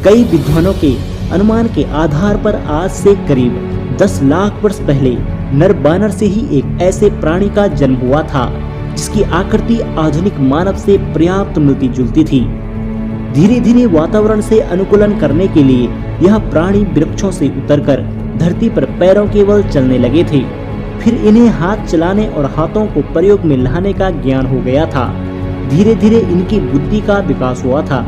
कई विद्वानों के अनुमान के आधार पर आज से करीब 10 लाख वर्ष पहले नर बानर से ही एक ऐसे प्राणी का जन्म हुआ था जिसकी आकृति आधुनिक मानव से पर्याप्त मिलती जुलती थी। धीरे धीरे वातावरण से अनुकूलन करने के लिए यह प्राणी वृक्षों से उतरकर धरती पर पैरों के बल चलने लगे थे। फिर इन्हें हाथ चलाने और हाथों को प्रयोग में लाने का ज्ञान हो गया था। धीरे धीरे इनकी बुद्धि का विकास हुआ था।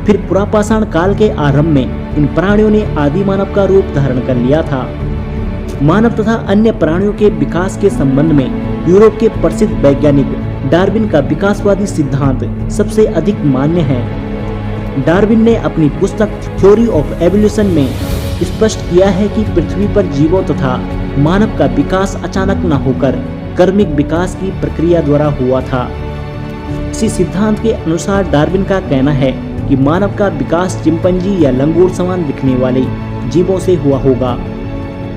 फिर पुरापाषाण काल के आरंभ में इन प्राणियों ने आदि मानव का रूप धारण कर लिया था। मानव तथा अन्य प्राणियों के विकास के संबंध में यूरोप के प्रसिद्ध वैज्ञानिक डार्विन का विकासवादी सिद्धांत सबसे अधिक मान्य है। डार्विन ने अपनी पुस्तक थ्योरी ऑफ एवोल्यूशन में स्पष्ट किया है कि पृथ्वी पर जीवों तथा मानव का विकास अचानक न होकर कर्मिक विकास की प्रक्रिया द्वारा हुआ था। इसी सिद्धांत के अनुसार डार्विन का कहना है कि मानव का विकास चिंपैंजी या लंगूर समान दिखने वाले जीवों से हुआ होगा।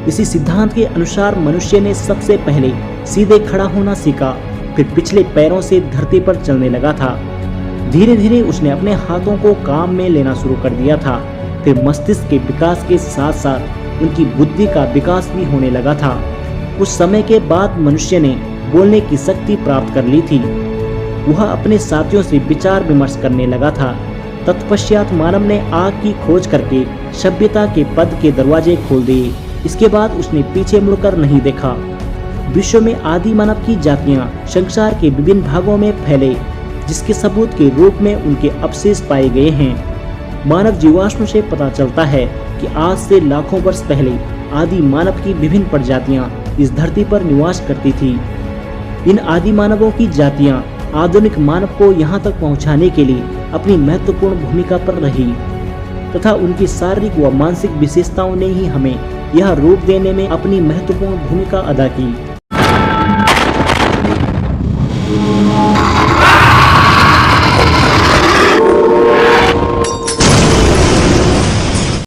इसी सिद्धांत के अनुसार मनुष्य ने सबसे पहले सीधे खड़ा होना सीखा, फिर पिछले पैरों से धरती पर चलने लगा था। धीरे धीरे उसने अपने हाथों को काम में लेना शुरू कर दिया था। फिर मस्तिष्क के विकास के साथ साथ उनकी बुद्धि का विकास भी होने लगा था। कुछ समय के बाद मनुष्य ने बोलने की शक्ति प्राप्त कर ली थी। वह अपने साथियों से विचार विमर्श करने लगा था। तत्पश्चात मानव ने आग की खोज करके सभ्यता के पद के दरवाजे खोल दिए। इसके बाद उसने पीछे मुड़कर नहीं देखा। विश्व में आदि मानव की जातियां संसार के विभिन्न भागों में फैले, जिसके सबूत के रूप में उनके अवशेष पाए गए हैं। मानव जीवाश्म से पता चलता है कि आज से लाखों वर्ष पहले आदि मानव की विभिन्न प्रजातियां इस धरती पर निवास करती थी। इन आदि मानवों की जातियां आधुनिक मानव को यहाँ तक पहुँचाने के लिए अपनी महत्वपूर्ण भूमिका पर रही तथा उनकी शारीरिक व मानसिक विशेषताओं ने ही हमें यह रूप देने में अपनी महत्वपूर्ण भूमिका अदा की।